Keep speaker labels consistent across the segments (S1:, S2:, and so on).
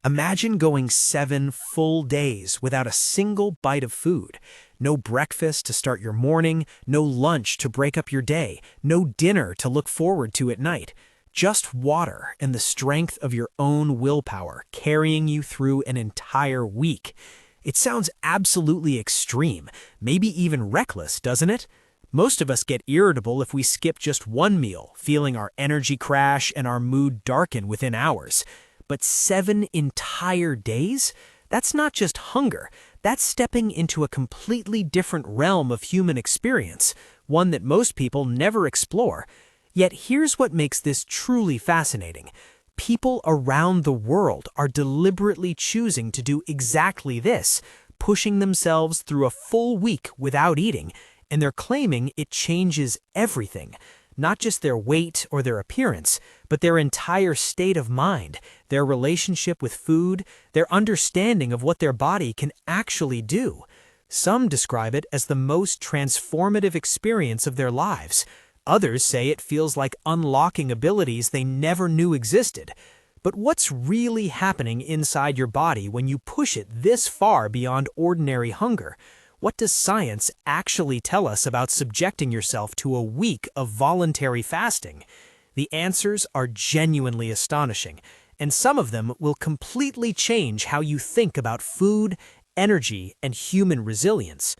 S1: Imagine going 7 full days without a single bite of food. No breakfast to start your morning, no lunch to break up your day, no dinner to look forward to at night. Just water and the strength of your own willpower carrying you through an entire week. It sounds absolutely extreme, maybe even reckless, doesn't it? Most of us get irritable if we skip just one meal, feeling our energy crash and our mood darken within hours. But 7 entire days? That's not just hunger. That's stepping into a completely different realm of human experience, one that most people never explore. Yet here's what makes this truly fascinating. People around the world are deliberately choosing to do exactly this, pushing themselves through a full week without eating, and they're claiming it changes everything. Not just their weight or their appearance, but their entire state of mind, their relationship with food, their understanding of what their body can actually do. Some describe it as the most transformative experience of their lives. Others say it feels like unlocking abilities they never knew existed. But what's really happening inside your body when you push it this far beyond ordinary hunger? What does science actually tell us about subjecting yourself to a week of voluntary fasting? The answers are genuinely astonishing, and some of them will completely change how you think about food, energy, and human resilience.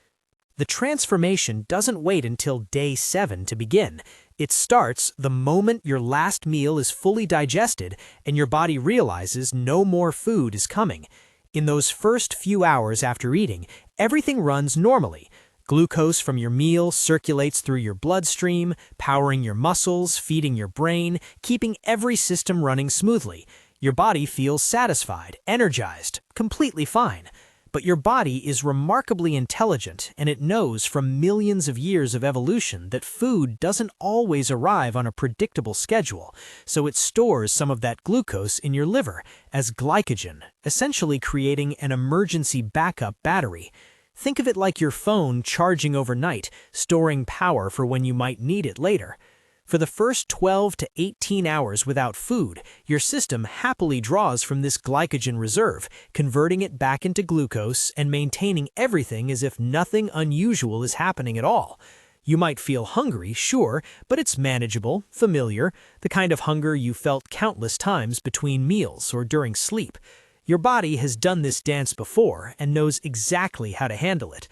S1: The transformation doesn't wait until day 7 to begin. It starts the moment your last meal is fully digested and your body realizes no more food is coming. In those first few hours after eating, everything runs normally. Glucose from your meal circulates through your bloodstream, powering your muscles, feeding your brain, keeping every system running smoothly. Your body feels satisfied, energized, completely fine. But your body is remarkably intelligent, and it knows from millions of years of evolution that food doesn't always arrive on a predictable schedule, so it stores some of that glucose in your liver as glycogen, essentially creating an emergency backup battery. Think of it like your phone charging overnight, storing power for when you might need it later. For the first 12 to 18 hours without food, your system happily draws from this glycogen reserve, converting it back into glucose and maintaining everything as if nothing unusual is happening at all. You might feel hungry, sure, but it's manageable, familiar, the kind of hunger you felt countless times between meals or during sleep. Your body has done this dance before and knows exactly how to handle it.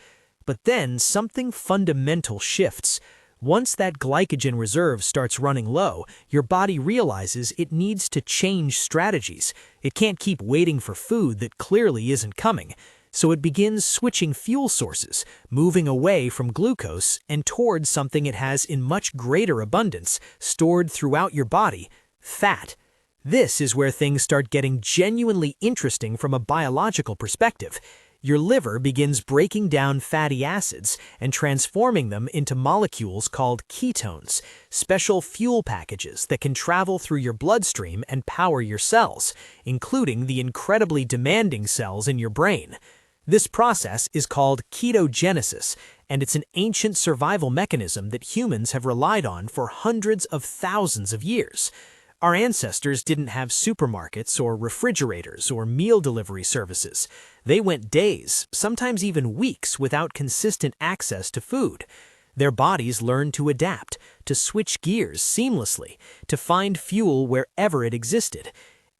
S1: But then something fundamental shifts. Once that glycogen reserve starts running low, your body realizes it needs to change strategies. It can't keep waiting for food that clearly isn't coming. So it begins switching fuel sources, moving away from glucose and towards something it has in much greater abundance, stored throughout your body: fat. This is where things start getting genuinely interesting from a biological perspective. Your liver begins breaking down fatty acids and transforming them into molecules called ketones, special fuel packages that can travel through your bloodstream and power your cells, including the incredibly demanding cells in your brain. This process is called ketogenesis, and it's an ancient survival mechanism that humans have relied on for hundreds of thousands of years. Our ancestors didn't have supermarkets or refrigerators or meal delivery services. They went days, sometimes even weeks, without consistent access to food. Their bodies learned to adapt, to switch gears seamlessly, to find fuel wherever it existed.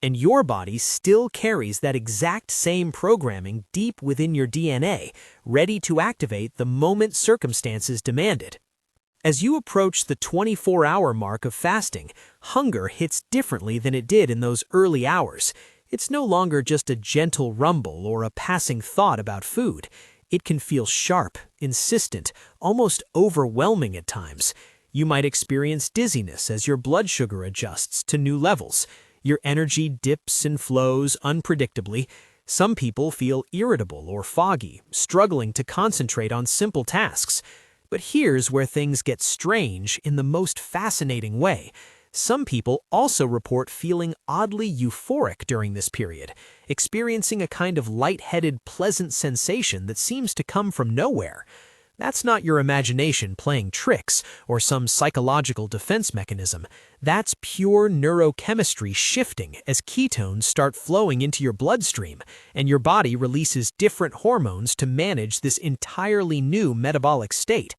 S1: And your body still carries that exact same programming deep within your DNA, ready to activate the moment circumstances demand it. As you approach the 24-hour mark of fasting, hunger hits differently than it did in those early hours. It's no longer just a gentle rumble or a passing thought about food. It can feel sharp, insistent, almost overwhelming at times. You might experience dizziness as your blood sugar adjusts to new levels. Your energy dips and flows unpredictably. Some people feel irritable or foggy, struggling to concentrate on simple tasks. But here's where things get strange in the most fascinating way. Some people also report feeling oddly euphoric during this period, experiencing a kind of lightheaded, pleasant sensation that seems to come from nowhere. That's not your imagination playing tricks or some psychological defense mechanism. That's pure neurochemistry shifting as ketones start flowing into your bloodstream, and your body releases different hormones to manage this entirely new metabolic state.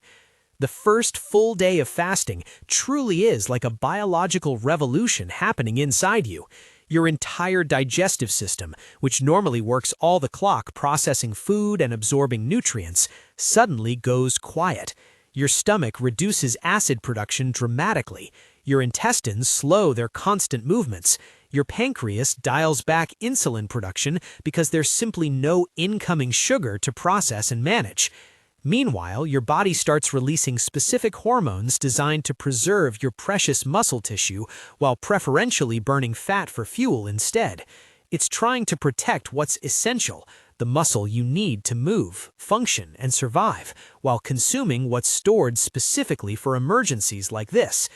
S1: The first full day of fasting truly is like a biological revolution happening inside you. Your entire digestive system, which normally works all the clock processing food and absorbing nutrients, suddenly goes quiet. Your stomach reduces acid production dramatically. Your intestines slow their constant movements. Your pancreas dials back insulin production because there's simply no incoming sugar to process and manage. Meanwhile, your body starts releasing specific hormones designed to preserve your precious muscle tissue while preferentially burning fat for fuel instead. It's trying to protect what's essential, the muscle you need to move, function, and survive, while consuming what's stored specifically for emergencies like this.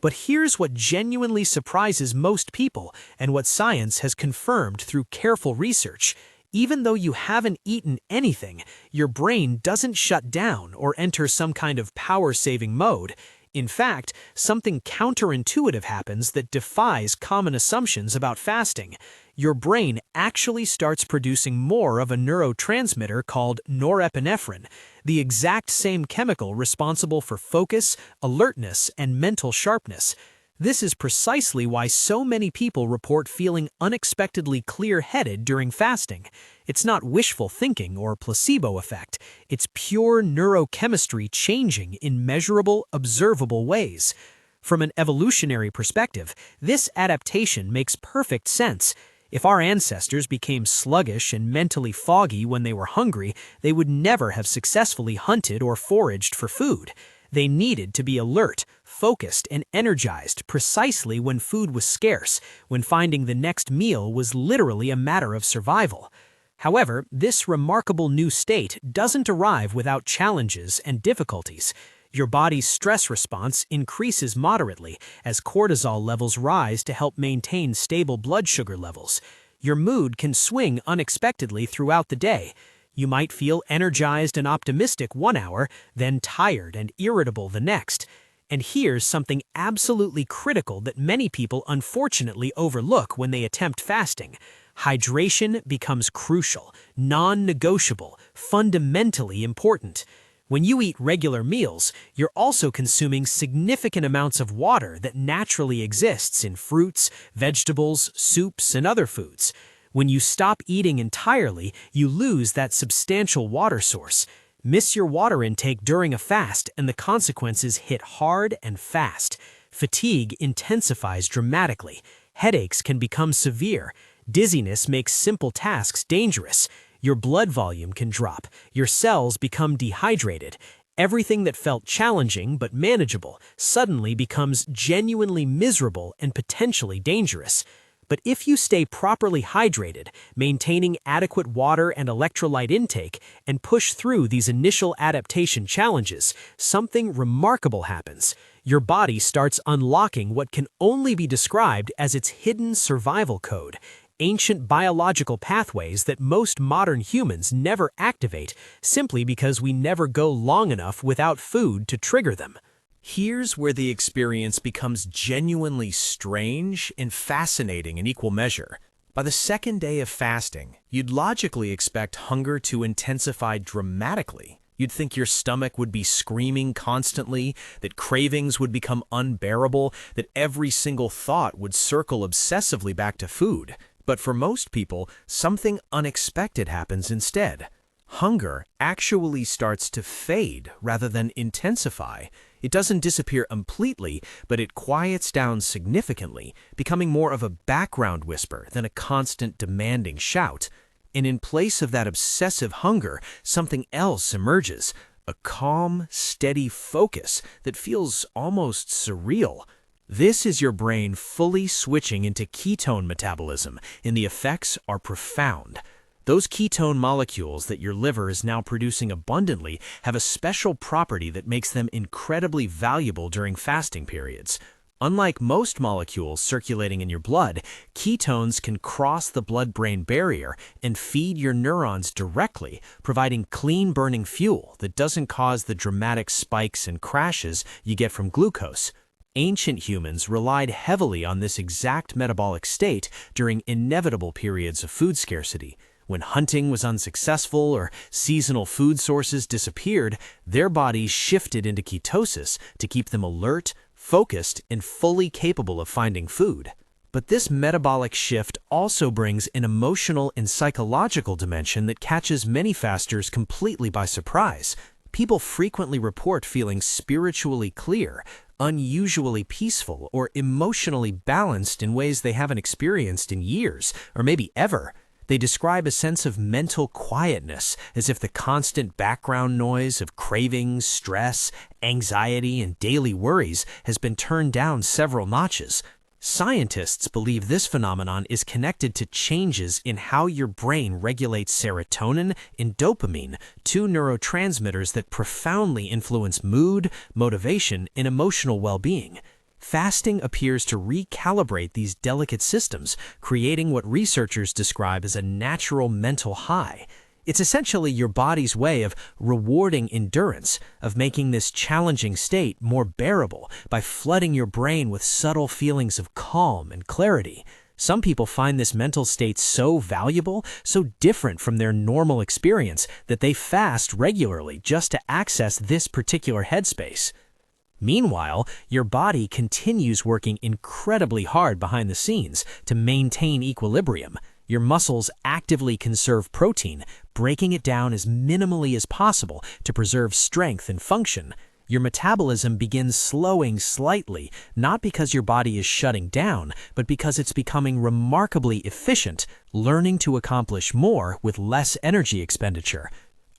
S1: But here's what genuinely surprises most people and what science has confirmed through careful research. Even though you haven't eaten anything, your brain doesn't shut down or enter some kind of power-saving mode. In fact, something counterintuitive happens that defies common assumptions about fasting. Your brain actually starts producing more of a neurotransmitter called norepinephrine, the exact same chemical responsible for focus, alertness, and mental sharpness. This is precisely why so many people report feeling unexpectedly clear-headed during fasting. It's not wishful thinking or placebo effect. It's pure neurochemistry changing in measurable, observable ways. From an evolutionary perspective, this adaptation makes perfect sense. If our ancestors became sluggish and mentally foggy when they were hungry, they would never have successfully hunted or foraged for food. They needed to be alert, focused, and energized precisely when food was scarce, when finding the next meal was literally a matter of survival. However, this remarkable new state doesn't arrive without challenges and difficulties. Your body's stress response increases moderately as cortisol levels rise to help maintain stable blood sugar levels. Your mood can swing unexpectedly throughout the day. You might feel energized and optimistic one hour, then tired and irritable the next. And here's something absolutely critical that many people unfortunately overlook when they attempt fasting. Hydration becomes crucial, non-negotiable, fundamentally important. When you eat regular meals, you're also consuming significant amounts of water that naturally exists in fruits, vegetables, soups, and other foods. When you stop eating entirely, you lose that substantial water source. Miss your water intake during a fast, and the consequences hit hard and fast. Fatigue intensifies dramatically. Headaches can become severe. Dizziness makes simple tasks dangerous. Your blood volume can drop. Your cells become dehydrated. Everything that felt challenging but manageable suddenly becomes genuinely miserable and potentially dangerous. But if you stay properly hydrated, maintaining adequate water and electrolyte intake, and push through these initial adaptation challenges, something remarkable happens. Your body starts unlocking what can only be described as its hidden survival code, ancient biological pathways that most modern humans never activate simply because we never go long enough without food to trigger them. Here's where the experience becomes genuinely strange and fascinating in equal measure. By the second day of fasting, you'd logically expect hunger to intensify dramatically. You'd think your stomach would be screaming constantly, that cravings would become unbearable, that every single thought would circle obsessively back to food. But for most people, something unexpected happens instead. Hunger actually starts to fade rather than intensify. It doesn't disappear completely, but it quiets down significantly, becoming more of a background whisper than a constant demanding shout. And in place of that obsessive hunger, something else emerges, a calm, steady focus that feels almost surreal. This is your brain fully switching into ketone metabolism, and the effects are profound. Those ketone molecules that your liver is now producing abundantly have a special property that makes them incredibly valuable during fasting periods. Unlike most molecules circulating in your blood, ketones can cross the blood-brain barrier and feed your neurons directly, providing clean-burning fuel that doesn't cause the dramatic spikes and crashes you get from glucose. Ancient humans relied heavily on this exact metabolic state during inevitable periods of food scarcity. When hunting was unsuccessful or seasonal food sources disappeared, their bodies shifted into ketosis to keep them alert, focused, and fully capable of finding food. But this metabolic shift also brings an emotional and psychological dimension that catches many fasters completely by surprise. People frequently report feeling spiritually clear, unusually peaceful, or emotionally balanced in ways they haven't experienced in years, or maybe ever. They describe a sense of mental quietness, as if the constant background noise of cravings, stress, anxiety, and daily worries has been turned down several notches. Scientists believe this phenomenon is connected to changes in how your brain regulates serotonin and dopamine, two neurotransmitters that profoundly influence mood, motivation, and emotional well-being. Fasting appears to recalibrate these delicate systems, creating what researchers describe as a natural mental high. It's essentially your body's way of rewarding endurance, of making this challenging state more bearable by flooding your brain with subtle feelings of calm and clarity. Some people find this mental state so valuable, so different from their normal experience, that they fast regularly just to access this particular headspace. Meanwhile, your body continues working incredibly hard behind the scenes to maintain equilibrium. Your muscles actively conserve protein, breaking it down as minimally as possible to preserve strength and function. Your metabolism begins slowing slightly, not because your body is shutting down, but because it's becoming remarkably efficient, learning to accomplish more with less energy expenditure.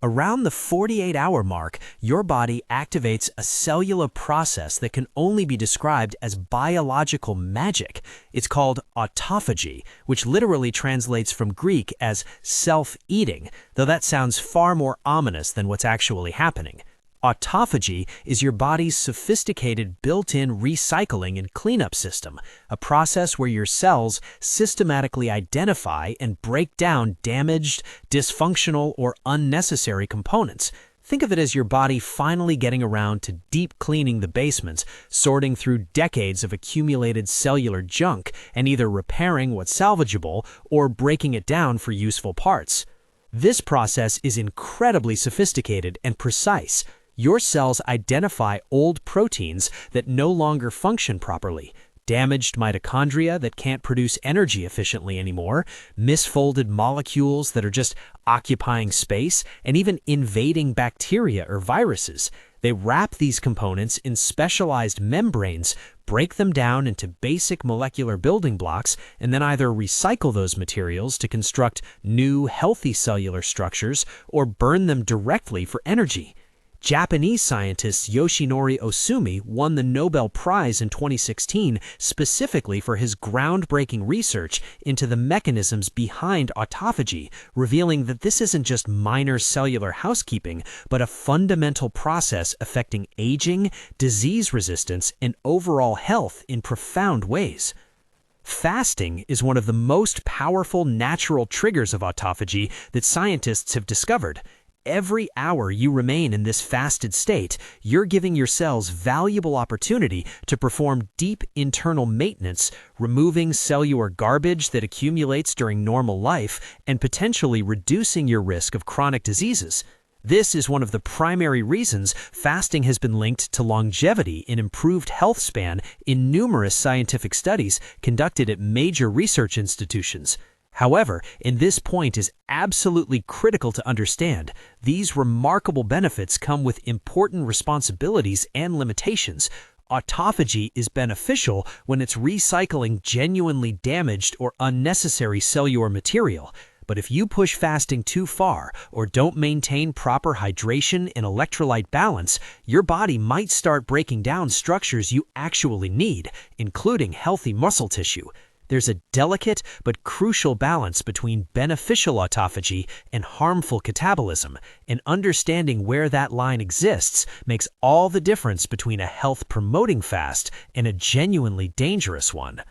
S1: Around the 48-hour mark, your body activates a cellular process that can only be described as biological magic. It's called autophagy, which literally translates from Greek as self-eating, though that sounds far more ominous than what's actually happening. Autophagy is your body's sophisticated built-in recycling and cleanup system, a process where your cells systematically identify and break down damaged, dysfunctional, or unnecessary components. Think of it as your body finally getting around to deep cleaning the basements, sorting through decades of accumulated cellular junk, and either repairing what's salvageable or breaking it down for useful parts. This process is incredibly sophisticated and precise. Your cells identify old proteins that no longer function properly, damaged mitochondria that can't produce energy efficiently anymore, misfolded molecules that are just occupying space, and even invading bacteria or viruses. They wrap these components in specialized membranes, break them down into basic molecular building blocks, and then either recycle those materials to construct new, healthy cellular structures or burn them directly for energy. Japanese scientist Yoshinori Ohsumi won the Nobel Prize in 2016 specifically for his groundbreaking research into the mechanisms behind autophagy, revealing that this isn't just minor cellular housekeeping, but a fundamental process affecting aging, disease resistance, and overall health in profound ways. Fasting is one of the most powerful natural triggers of autophagy that scientists have discovered. Every hour you remain in this fasted state, you're giving your cells valuable opportunity to perform deep internal maintenance, removing cellular garbage that accumulates during normal life and potentially reducing your risk of chronic diseases. This is one of the primary reasons fasting has been linked to longevity and improved health span in numerous scientific studies conducted at major research institutions. However, and this point is absolutely critical to understand, these remarkable benefits come with important responsibilities and limitations. Autophagy is beneficial when it's recycling genuinely damaged or unnecessary cellular material. But if you push fasting too far or don't maintain proper hydration and electrolyte balance, your body might start breaking down structures you actually need, including healthy muscle tissue. There's a delicate but crucial balance between beneficial autophagy and harmful catabolism, and understanding where that line exists makes all the difference between a health-promoting fast and a genuinely dangerous one.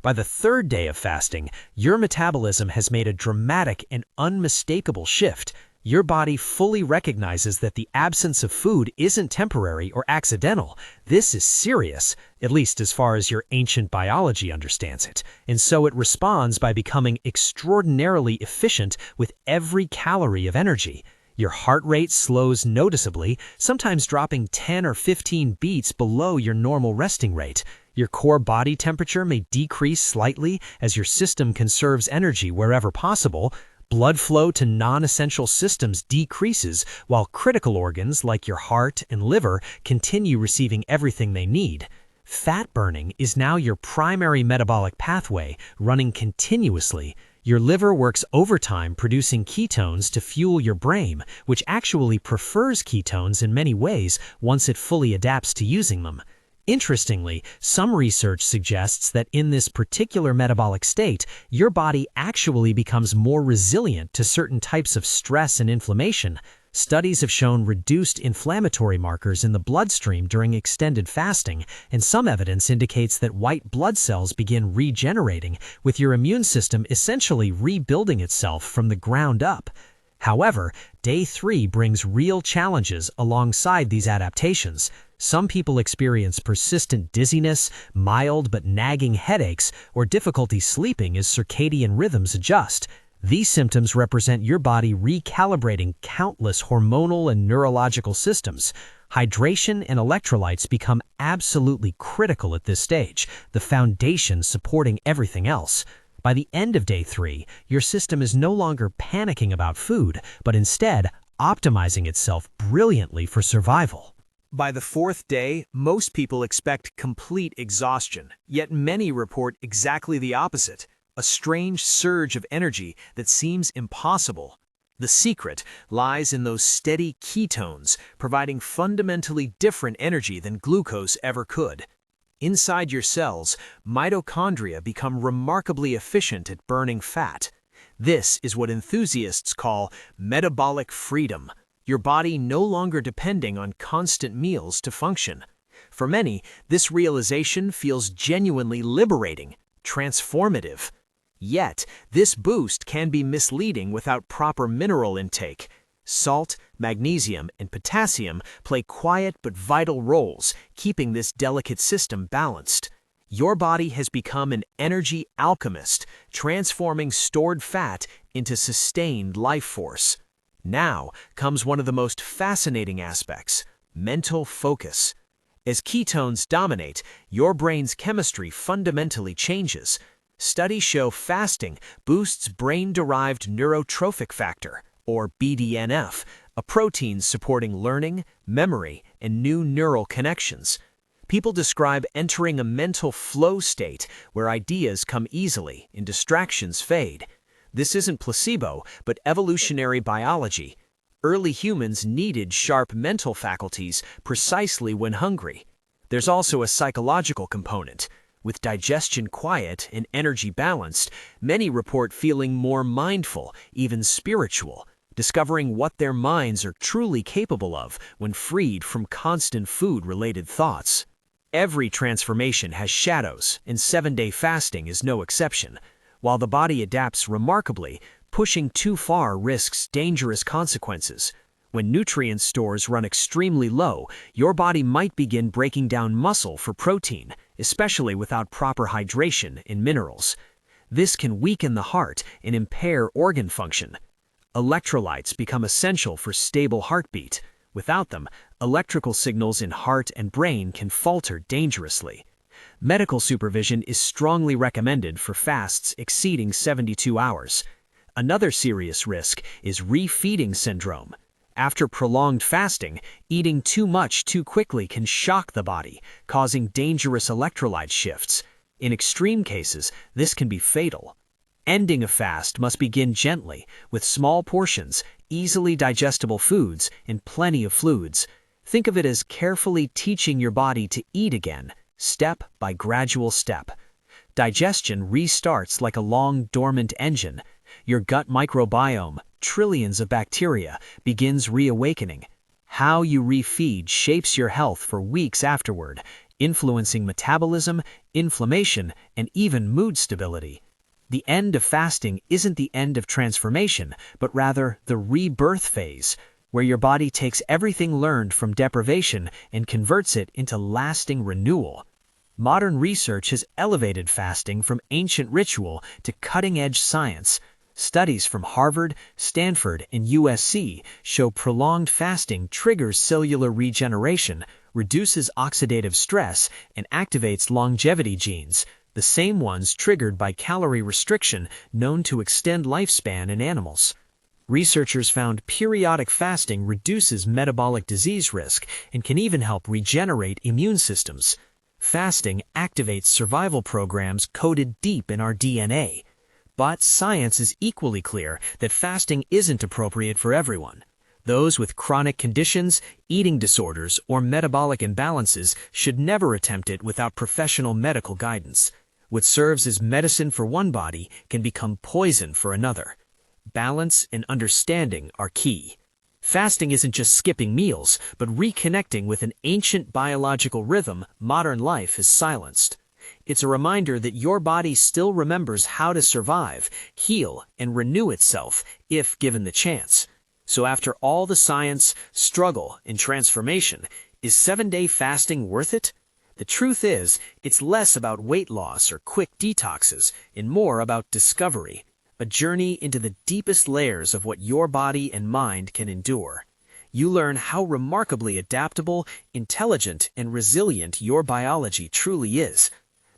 S1: By the third day of fasting, your metabolism has made a dramatic and unmistakable shift. Your body fully recognizes that the absence of food isn't temporary or accidental. This is serious, at least as far as your ancient biology understands it, and so it responds by becoming extraordinarily efficient with every calorie of energy. Your heart rate slows noticeably, sometimes dropping 10 or 15 beats below your normal resting rate. Your core body temperature may decrease slightly as your system conserves energy wherever possible. Blood flow to non-essential systems decreases, while critical organs like your heart and liver continue receiving everything they need. Fat burning is now your primary metabolic pathway, running continuously. Your liver works overtime producing ketones to fuel your brain, which actually prefers ketones in many ways once it fully adapts to using them. Interestingly, some research suggests that in this particular metabolic state, your body actually becomes more resilient to certain types of stress and inflammation. Studies have shown reduced inflammatory markers in the bloodstream during extended fasting, and some evidence indicates that white blood cells begin regenerating, with your immune system essentially rebuilding itself from the ground up. However, day 3 brings real challenges alongside these adaptations. Some people experience persistent dizziness, mild but nagging headaches, or difficulty sleeping as circadian rhythms adjust. These symptoms represent your body recalibrating countless hormonal and neurological systems. Hydration and electrolytes become absolutely critical at this stage, the foundation supporting everything else. By the end of day 3, your system is no longer panicking about food, but instead optimizing itself brilliantly for survival. By the 4th day, most people expect complete exhaustion, yet many report exactly the opposite, a strange surge of energy that seems impossible. The secret lies in those steady ketones, providing fundamentally different energy than glucose ever could. Inside your cells, mitochondria become remarkably efficient at burning fat. This is what enthusiasts call metabolic freedom, your body no longer depending on constant meals to function. For many, this realization feels genuinely liberating, transformative. Yet, this boost can be misleading without proper mineral intake. Salt, magnesium, and potassium play quiet but vital roles, keeping this delicate system balanced. Your body has become an energy alchemist, transforming stored fat into sustained life force. Now comes one of the most fascinating aspects: mental focus. As ketones dominate, your brain's chemistry fundamentally changes. Studies show fasting boosts brain-derived neurotrophic factor, or BDNF, a protein supporting learning, memory, and new neural connections. People describe entering a mental flow state where ideas come easily and distractions fade. This isn't placebo, but evolutionary biology. Early humans needed sharp mental faculties precisely when hungry. There's also a psychological component. With digestion quiet and energy balanced, many report feeling more mindful, even spiritual, discovering what their minds are truly capable of when freed from constant food-related thoughts. Every transformation has shadows, and 7-day fasting is no exception. While the body adapts remarkably, pushing too far risks dangerous consequences. When nutrient stores run extremely low, your body might begin breaking down muscle for protein, especially without proper hydration and minerals. This can weaken the heart and impair organ function. Electrolytes become essential for stable heartbeat. Without them, electrical signals in heart and brain can falter dangerously. Medical supervision is strongly recommended for fasts exceeding 72 hours. Another serious risk is refeeding syndrome. After prolonged fasting, eating too much too quickly can shock the body, causing dangerous electrolyte shifts. In extreme cases, this can be fatal. Ending a fast must begin gently, with small portions, easily digestible foods, and plenty of fluids. Think of it as carefully teaching your body to eat again, step by gradual step. Digestion restarts like a long dormant engine. Your gut microbiome, trillions of bacteria, begins reawakening. How you refeed shapes your health for weeks afterward, influencing metabolism, inflammation, and even mood stability. The end of fasting isn't the end of transformation, but rather the rebirth phase, where your body takes everything learned from deprivation and converts it into lasting renewal. Modern research has elevated fasting from ancient ritual to cutting-edge science. Studies from Harvard, Stanford, and USC show prolonged fasting triggers cellular regeneration, reduces oxidative stress, and activates longevity genes, the same ones triggered by calorie restriction known to extend lifespan in animals. Researchers found periodic fasting reduces metabolic disease risk and can even help regenerate immune systems. Fasting activates survival programs coded deep in our DNA. But science is equally clear that fasting isn't appropriate for everyone. Those with chronic conditions, eating disorders, or metabolic imbalances should never attempt it without professional medical guidance. What serves as medicine for one body can become poison for another. Balance and understanding are key. Fasting isn't just skipping meals, but reconnecting with an ancient biological rhythm modern life has silenced. It's a reminder that your body still remembers how to survive, heal, and renew itself if given the chance. So after all the science, struggle, and transformation, is 7-day fasting worth it? The truth is, it's less about weight loss or quick detoxes and more about discovery, a journey into the deepest layers of what your body and mind can endure. You learn how remarkably adaptable, intelligent, and resilient your biology truly is.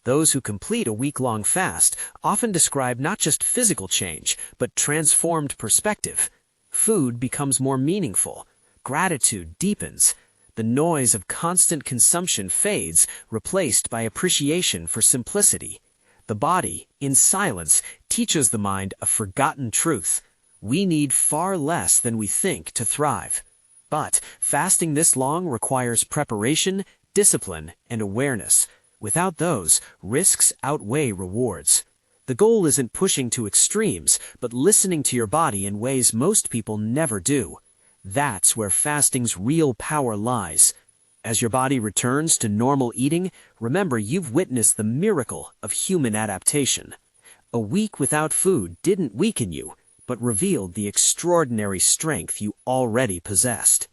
S1: Those who complete a week-long fast often describe not just physical change, but transformed perspective. Food becomes more meaningful. Gratitude deepens. The noise of constant consumption fades, replaced by appreciation for simplicity. The body, in silence, teaches the mind a forgotten truth. We need far less than we think to thrive. But fasting this long requires preparation, discipline, and awareness. Without those, risks outweigh rewards. The goal isn't pushing to extremes, but listening to your body in ways most people never do. That's where fasting's real power lies. As your body returns to normal eating, remember you've witnessed the miracle of human adaptation. A week without food didn't weaken you, but revealed the extraordinary strength you already possessed.